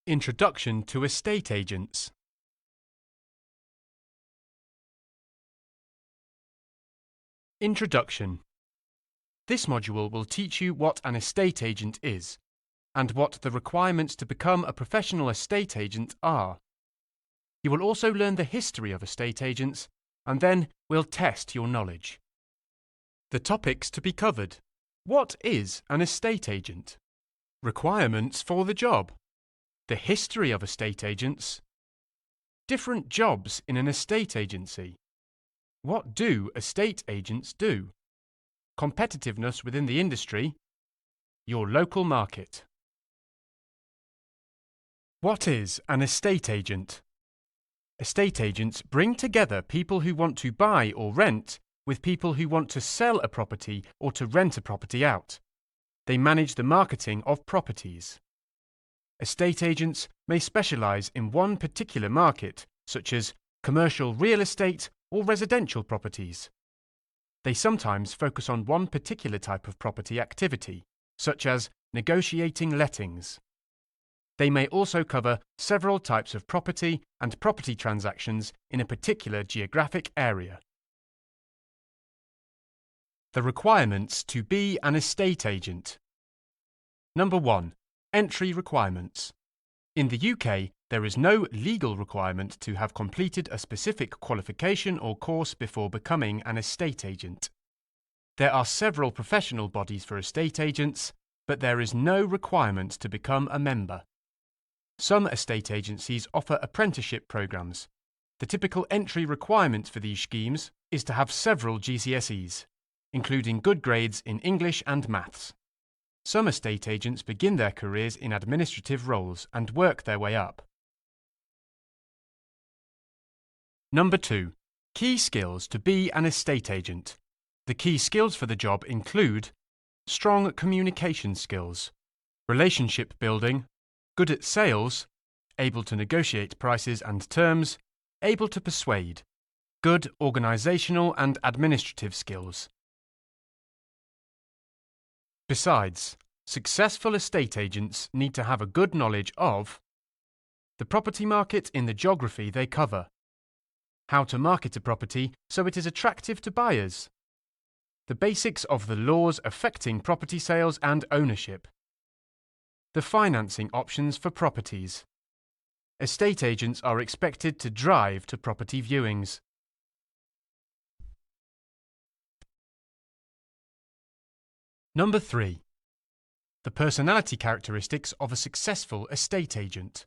Introduction to Estate Agents. Introduction. This module will teach you what an estate agent is, and what the requirements to become a professional estate agent are. You will also learn the history of estate agents, and then we'll test your knowledge. The topics to be covered. What is an estate agent? Requirements for the job. The history of estate agents. Different jobs in an estate agency. What do estate agents do? Competitiveness within the industry. Your local market. What is an estate agent? Estate agents bring together people who want to buy or rent with people who want to sell a property or to rent a property out. They manage the marketing of properties. Estate agents may specialise in one particular market, such as commercial real estate or residential properties. They sometimes focus on one particular type of property activity, such as negotiating lettings. They may also cover several types of property and property transactions in a particular geographic area. The requirements to be an estate agent. Number 1. Entry requirements. In the UK, there is no legal requirement to have completed a specific qualification or course before becoming an estate agent. There are several professional bodies for estate agents, but there is no requirement to become a member. Some estate agencies offer apprenticeship programs. The typical entry requirement for these schemes is to have several GCSEs, including good grades in English and maths. Some estate agents begin their careers in administrative roles and work their way up. Number 2. Key skills to be an estate agent. The key skills for the job include strong communication skills, relationship building, good at sales, able to negotiate prices and terms, able to persuade, good organisational and administrative skills. Besides, successful estate agents need to have a good knowledge of the property market in the geography they cover, how to market a property so it is attractive to buyers, the basics of the laws affecting property sales and ownership, the financing options for properties. Estate agents are expected to drive to property viewings. Number 3. The personality characteristics of a successful estate agent.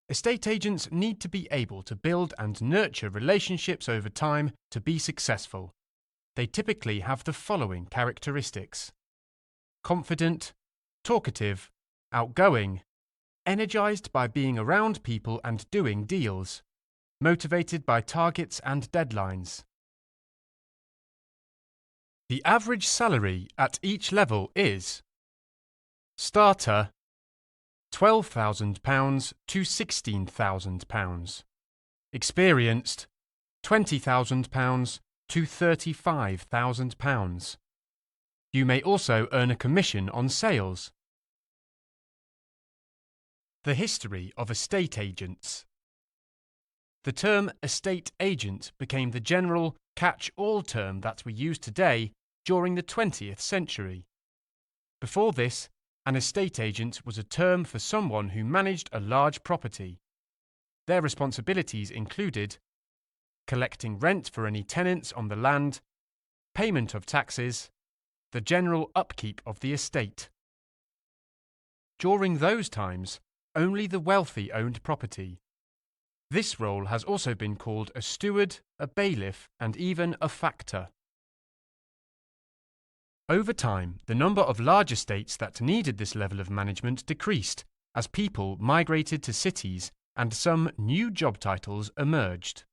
Estate agents need to be able to build and nurture relationships over time to be successful. They typically have the following characteristics: confident, talkative, outgoing, energized by being around people and doing deals, motivated by targets and deadlines. The average salary at each level is starter £12,000 to £16,000, experienced £20,000 to £35,000. You may also earn a commission on sales. The history of estate agents. The term estate agent became the general catch-all term that we use today during the 20th century. Before this, an estate agent was a term for someone who managed a large property. Their responsibilities included collecting rent for any tenants on the land, payment of taxes, the general upkeep of the estate. During those times, only the wealthy owned property. This role has also been called a steward, a bailiff, and even a factor. Over time, the number of large estates that needed this level of management decreased as people migrated to cities and some new job titles emerged.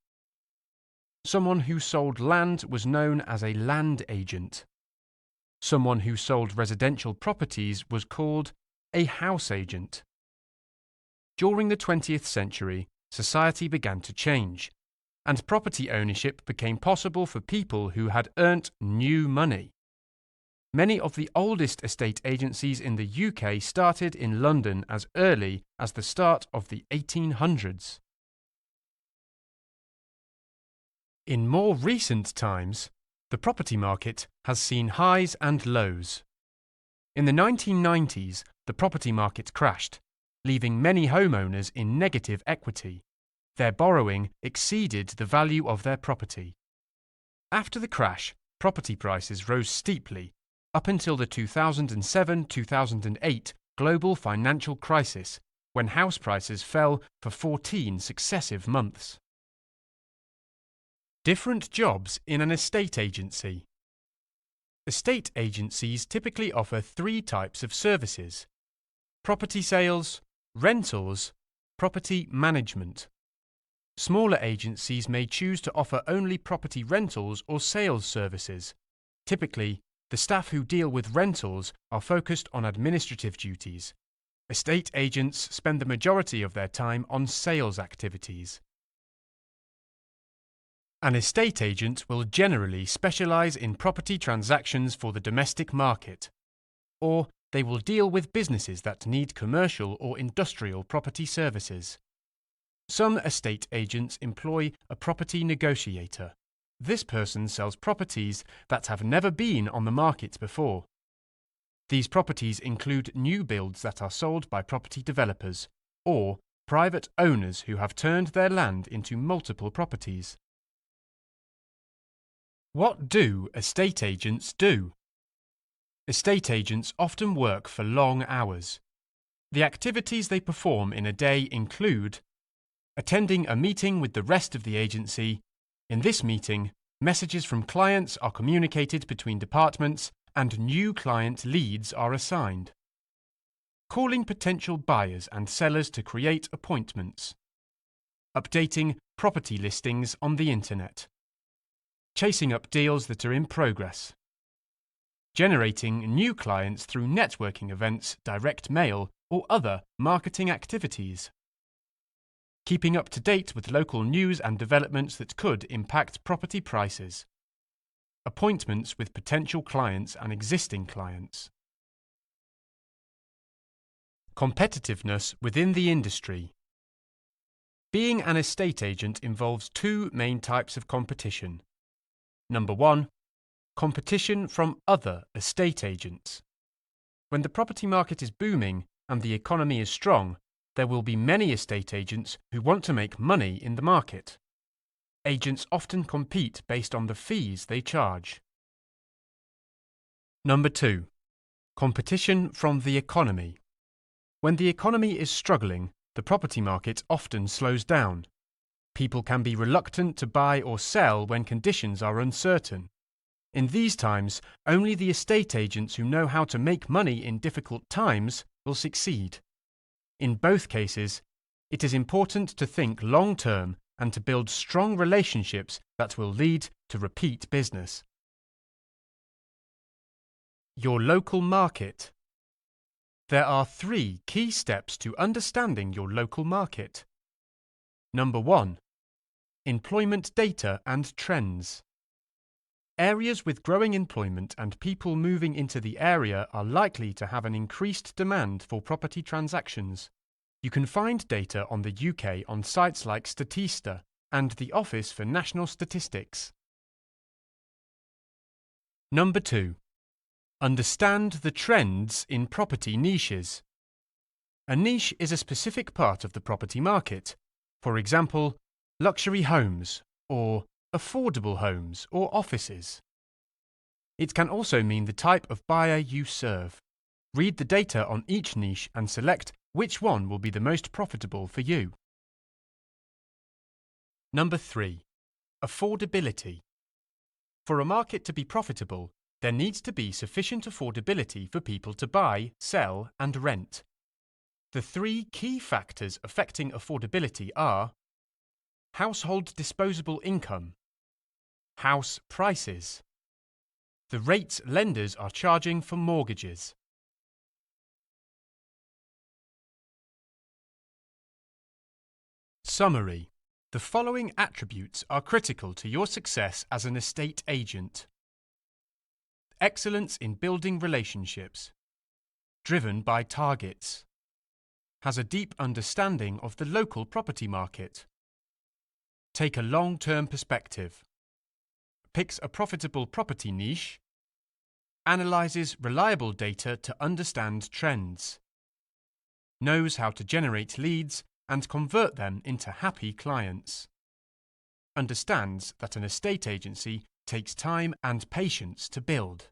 Someone who sold land was known as a land agent. Someone who sold residential properties was called a house agent. During the 20th century, society began to change, and property ownership became possible for people who had earned new money. Many of the oldest estate agencies in the UK started in London as early as the start of the 1800s. In more recent times, the property market has seen highs and lows. In the 1990s, the property market crashed, leaving many homeowners in negative equity. Their borrowing exceeded the value of their property. After the crash, property prices rose steeply, up until the 2007-2008 global financial crisis, when house prices fell for 14 successive months. Different jobs in an estate agency. Estate agencies typically offer three types of services: property sales, rentals, property management. Smaller agencies may choose to offer only property rentals or sales services. Typically, the staff who deal with rentals are focused on administrative duties. Estate agents spend the majority of their time on sales activities. An estate agent will generally specialize in property transactions for the domestic market, or they will deal with businesses that need commercial or industrial property services. Some estate agents employ a property negotiator. This person sells properties that have never been on the market before. These properties include new builds that are sold by property developers or private owners who have turned their land into multiple properties. What do estate agents do? Estate agents often work for long hours. The activities they perform in a day include attending a meeting with the rest of the agency. In this meeting, messages from clients are communicated between departments and new client leads are assigned. Calling potential buyers and sellers to create appointments. Updating property listings on the internet. Chasing up deals that are in progress. Generating new clients through networking events, direct mail, or other marketing activities. Keeping up to date with local news and developments that could impact property prices. Appointments with potential clients and existing clients. Competitiveness within the industry. Being an estate agent involves two main types of competition. Number 1, competition from other estate agents. When the property market is booming and the economy is strong, there will be many estate agents who want to make money in the market. Agents often compete based on the fees they charge. Number 2, competition from the economy. When the economy is struggling, the property market often slows down. People can be reluctant to buy or sell when conditions are uncertain. In these times, only the estate agents who know how to make money in difficult times will succeed. In both cases, it is important to think long-term and to build strong relationships that will lead to repeat business. Your local market. There are 3 key steps to understanding your local market. Number 1, employment data and trends. Areas with growing employment and people moving into the area are likely to have an increased demand for property transactions. You can find data on the UK on sites like Statista and the Office for National Statistics. Number 2, understand the trends in property niches. A niche is a specific part of the property market. For example, luxury homes or affordable homes or offices. It can also mean the type of buyer you serve. Read the data on each niche and select which one will be the most profitable for you. Number 3, affordability. For a market to be profitable, there needs to be sufficient affordability for people to buy, sell, and rent. The 3 key factors affecting affordability are household disposable income, house prices, the rates lenders are charging for mortgages. Summary. The following attributes are critical to your success as an estate agent. Excellence in building relationships. Driven by targets. Has a deep understanding of the local property market. Take a long-term perspective. Picks a profitable property niche. Analyzes reliable data to understand trends. Knows how to generate leads and convert them into happy clients. Understands that an estate agency takes time and patience to build.